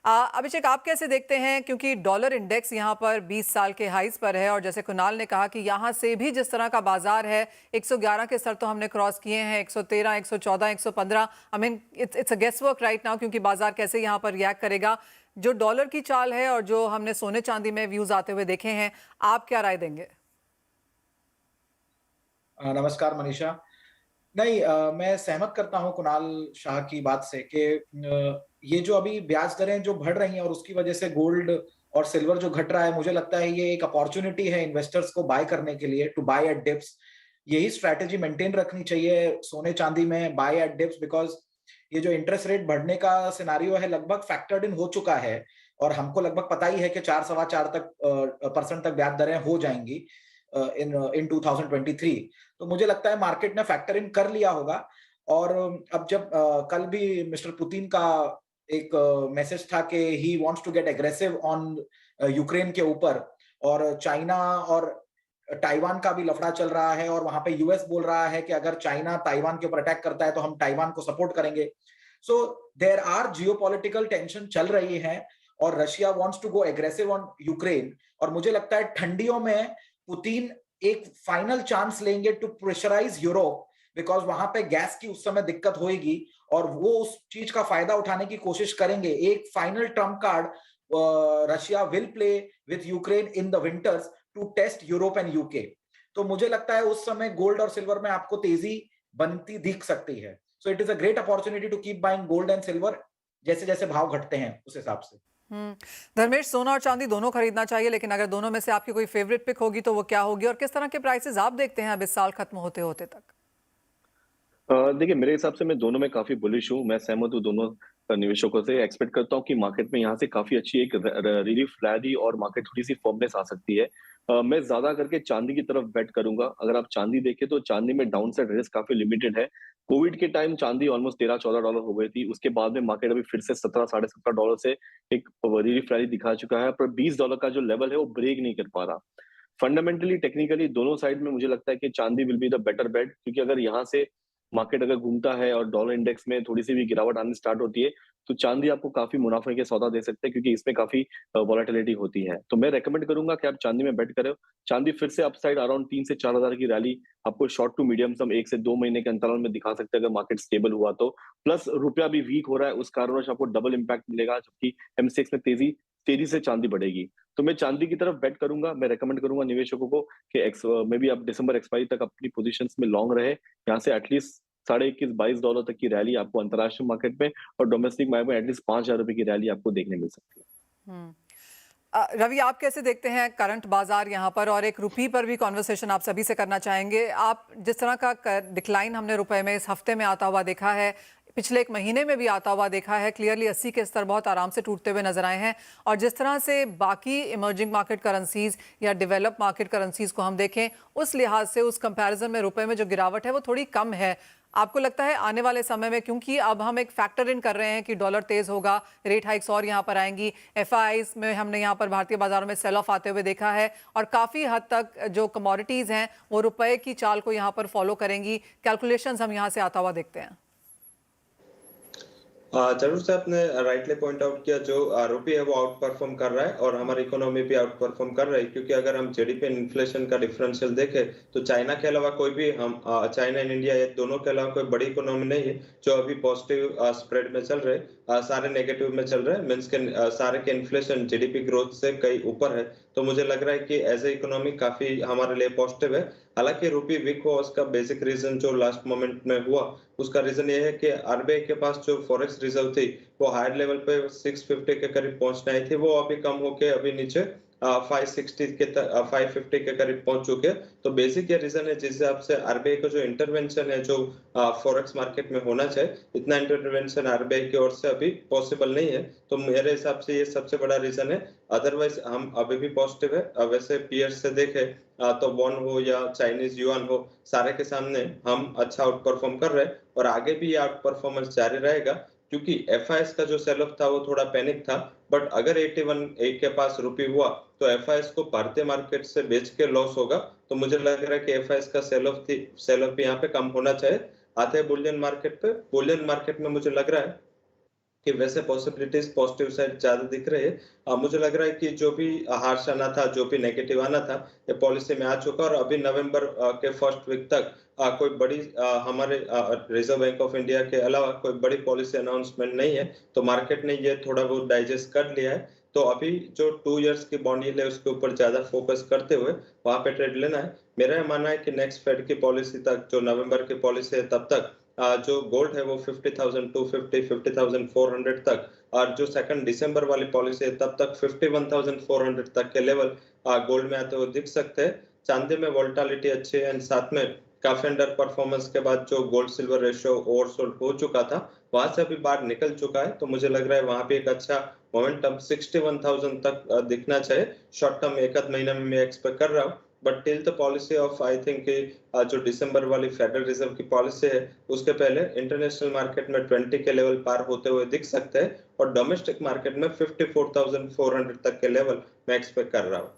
अभिषेक, आप कैसे देखते हैं, क्योंकि डॉलर इंडेक्स यहाँ पर 20 साल के हाईज पर है और जैसे कुणाल ने कहा कि यहाँ से भी जिस तरह का बाजार है, 111 के स्तर तो हमने क्रॉस किए हैं, 113, 114, 115। I mean it's a guess work right now, क्योंकि बाजार कैसे यहाँ पर रिएक्ट करेगा। जो डॉलर की चाल है और जो हमने सोने चांदी में व्यूज आते हुए देखे हैं, आप क्या राय देंगे? नमस्कार मनीषा। नहीं, मैं सहमत करता हूँ कुणाल शाह की बात से कि ये जो अभी ब्याज दरें जो बढ़ रही हैं और उसकी वजह से गोल्ड और सिल्वर जो घट रहा है, मुझे लगता है ये एक अपॉर्चुनिटी है इन्वेस्टर्स को बाय करने के लिए, टू बाय एट डिप्स। यही स्ट्रैटेजी मेंटेन रखनी चाहिए सोने चांदी में, बाय एट डिप्स, बिकॉज ये जो इंटरेस्ट रेट बढ़ने का सिनारियो है लगभग फैक्टर्ड इन हो चुका है और हमको लगभग पता ही है कि 4 सवा 4 तक परसेंट तक ब्याज दरें हो जाएंगी इन 2023। तो मुझे लगता है मार्केट ने फैक्टर इन कर लिया होगा। और अब जब कल भी मिस्टर पुतिन का एक मैसेज था कि he wants to get aggressive on Ukraine के ऊपर, और चाइना और ताइवान का भी लफड़ा चल रहा है और वहां पे यूएस बोल रहा है कि अगर चाइना ताइवान के ऊपर अटैक करता है तो हम ताइवान को सपोर्ट करेंगे। So there are geopolitical tension चल रही है और Russia wants to go aggressive on Ukraine. और मुझे लगता है ठंडियों में पुतिन एक फाइनल चांस लेंगे टू प्रेशराइज यूरोप, बिकॉज वहां पे गैस की उस समय दिक्कत होगी और वो उस चीज का फायदा उठाने की कोशिश करेंगे। एक final trump card Russia will play with Ukraine in the winters to test Europe and UK. तो मुझे लगता है उस समय गोल्ड और सिल्वर में आपको तेजी बनती दिख सकती है। So it is a great opportunity to keep buying gold and silver, जैसे जैसे भाव घटते हैं उस हिसाब से। धर्मेश, सोना और चांदी दोनों खरीदना चाहिए, लेकिन अगर दोनों में से आपकी कोई फेवरेट पिक होगी तो वो क्या होगी और किस तरह के प्राइसेस आप देखते हैं अब इस साल खत्म होते होते तक? देखिए, मेरे हिसाब से मैं दोनों में काफी बुलिश हूँ। मैं सहमत हूँ दोनों निवेशकों से। एक्सपेक्ट करता हूँ कि मार्केट में यहाँ से काफी अच्छी एक रिलीफ रैली और मार्केट थोड़ी सी फर्मनेस आ सकती है। मैं ज्यादा करके चांदी की तरफ बेट करूंगा। अगर आप चांदी देखें तो चांदी में डाउन साइड रिस्क काफी लिमिटेड है। कोविड के टाइम चांदी ऑलमोस्ट 13-14 डॉलर हो गई थी। उसके बाद में मार्केट अभी फिर से 17, $17.5 से एक रिलीफ रैली दिखा चुका है, पर $20 का जो लेवल है वो ब्रेक नहीं कर पा रहा। फंडामेंटली टेक्निकली दोनों साइड में मुझे लगता है कि चांदी विल बी द बेटर बेट, क्योंकि अगर यहाँ से मार्केट अगर घूमता है और डॉलर इंडेक्स में थोड़ी सी भी गिरावट आनी स्टार्ट होती है, तो चांदी आपको काफी मुनाफे के सौदा दे सकते हैं, क्योंकि इसमें काफी वॉलेटिलिटी होती है। तो मैं रेकमेंड करूंगा कि आप चांदी में बेट करें। चांदी फिर से अपसाइड अराउंड 3 से 4 हजार की रैली आपको शॉर्ट टू मीडियम सम 1 से 2 महीने के अंतराल में दिखा सकते हैं, अगर मार्केट स्टेबल हुआ तो। प्लस रुपया भी वीक हो रहा है, उस कारणवश आपको डबल इम्पैक्ट मिलेगा, जबकि एमसीएक्स में तेजी तेजी से चांदी बढ़ेगी। तो मैं चांदी की तरफ बेट करूंगा। मैं रेकमेंड करूंगा निवेशकों को कि मे बी आप दिसंबर एक्सपायरी तक अपनी पोजीशंस में लॉन्ग रहे। यहाँ से एटलीस्ट $21-22 तक की रैली आपको अंतर्राष्ट्रीय मार्केट में और डोमेस्टिक मार्केट में एटलीस्ट ₹5,000 की रैली आपको देखने मिल सकती है। रवि, आप कैसे देखते हैं करंट बाजार यहाँ पर, और एक रुपये पर भी कॉन्वर्सेशन आप सभी से करना चाहेंगे। आप जिस तरह का डिक्लाइन हमने रुपए में इस हफ्ते में आता हुआ देखा है, पिछले एक महीने में भी आता हुआ देखा है, क्लियरली 80 के स्तर बहुत आराम से टूटते हुए नजर आए हैं। और जिस तरह से बाकी इमर्जिंग मार्केट करेंसीज या डेवलप मार्केट करेंसीज को हम देखें, उस लिहाज से उस कंपैरिजन में रुपए में जो गिरावट है वो थोड़ी कम है। आपको लगता है आने वाले समय में, क्योंकि अब हम एक फैक्टर इन कर रहे हैं कि डॉलर तेज होगा, रेट हाइक्स और यहाँ पर आएंगी, एफआईआईज में हमने यहाँ पर भारतीय बाजारों में सेल ऑफ आते हुए देखा है, और काफी हद तक जो कमोडिटीज हैं वो रुपए की चाल को यहाँ पर फॉलो करेंगी, कैलकुलेशंस हम यहाँ से आता हुआ देखते हैं? जरूर से आपने राइटली पॉइंट आउट किया, जो रुपये है वो आउट परफॉर्म कर रहा है और हमारी इकोनॉमी भी आउट परफॉर्म कर रही है। क्योंकि अगर हम जीडीपी इन्फ्लेशन का डिफरेंशियल देखें तो चाइना के अलावा कोई भी, हम चाइना एंड इंडिया, ये दोनों के अलावा कोई बड़ी इकोनॉमी नहीं है जो अभी पॉजिटिव स्प्रेड में चल रहे। सारे नेगेटिव में चल रहे हैं, मीन्स के सारे के इन्फ्लेशन जीडीपी ग्रोथ से कई ऊपर है। तो मुझे लग रहा है कि एज ए इकोनॉमी काफी हमारे लिए पॉजिटिव है। हालांकि रुपये वीक हुआ, उसका बेसिक रीजन जो लास्ट मोमेंट में हुआ, उसका रीजन ये है कि आरबीआई के पास जो फॉरेक्स रिजर्व थी वो हायर लेवल पे 650 के करीब पहुंचना आई थी, वो अभी कम होके अभी नीचे 560 के 550 के करीब पहुंच चुके हैं। तो बेसिक ये रीजन है जिस हिसाब से आरबीआई का जो इंटरवेंशन है जो फॉरेक्स मार्केट में होना चाहिए, इतना इंटरवेंशन आरबीआई की ओर से अभी पॉसिबल नहीं है। तो मेरे हिसाब से ये सबसे बड़ा रीजन है। अदरवाइज हम अभी भी पॉजिटिव है। वैसे पीयर्स से देखे तो वॉन हो या चाइनीज युआन हो, सारे के सामने हम अच्छा आउट परफॉर्म कर रहे हैं और आगे भी ये आउट परफॉर्मेंस जारी रहेगा। क्योंकि एफआईएस का जो सेल ऑफ था वो थोड़ा पैनिक था, बट अगर 81 के पास रुपये हुआ तो एफआईएस को भारतीय मार्केट से बेच के लॉस होगा। तो मुझे लग रहा है कि एफआईएस का सेल ऑफ यहाँ पे कम होना चाहिए। आते हैं बुलियन मार्केट पे। बुलियन मार्केट में मुझे लग रहा है कि वैसे पॉसिबिलिटीज पॉजिटिव साइड ज्यादा दिख रहे हैं। मुझे लग रहा है कि जो भी हार्श आना था, जो भी नेगेटिव आना था, ये पॉलिसी में आ चुका और अभी नवंबर के फर्स्ट वीक तक कोई बड़ी हमारे रिजर्व बैंक ऑफ इंडिया के अलावा कोई बड़ी पॉलिसी अनाउंसमेंट नहीं है, तो मार्केट ने ये थोड़ा बहुत डाइजेस्ट कर लिया है। तो अभी जो 2 इयर्स की बॉन्ड यील्ड है उसके ऊपर ज्यादा फोकस करते हुए वहां पे ट्रेड लेना है। मेरा ये मानना है कि नेक्स्ट फेड की पॉलिसी तक, जो नवंबर की पॉलिसी है तब तक जो गोल्ड है वो 50,250 50,400 तक, और जो सेकंड दिसंबर वाली पॉलिसी है तब तक 51,400 तक के लेवल गोल्ड में आते हुए दिख सकते हैं। चांदी में वोलेटिलिटी अच्छी है एंड साथ में काफी अंडर परफॉर्मेंस के बाद जो गोल्ड सिल्वर रेशियो ओवरसोल्ड हो चुका था वहां से अभी बाहर निकल चुका है, तो मुझे लग रहा है वहां पे एक अच्छा मोमेंटम 61,000 तक दिखना चाहिए। शॉर्ट टर्म एक आध महीने में मैं एक्सपेक्ट कर रहा हूँ, but till the policy of I think जो दिसंबर वाली फेडरल रिजर्व की पॉलिसी है उसके पहले इंटरनेशनल मार्केट में 20 के लेवल पार होते हुए दिख सकते हैं और डोमेस्टिक मार्केट में 54,400 तक के लेवल मैं एक्सपेक्ट कर रहा हूँ।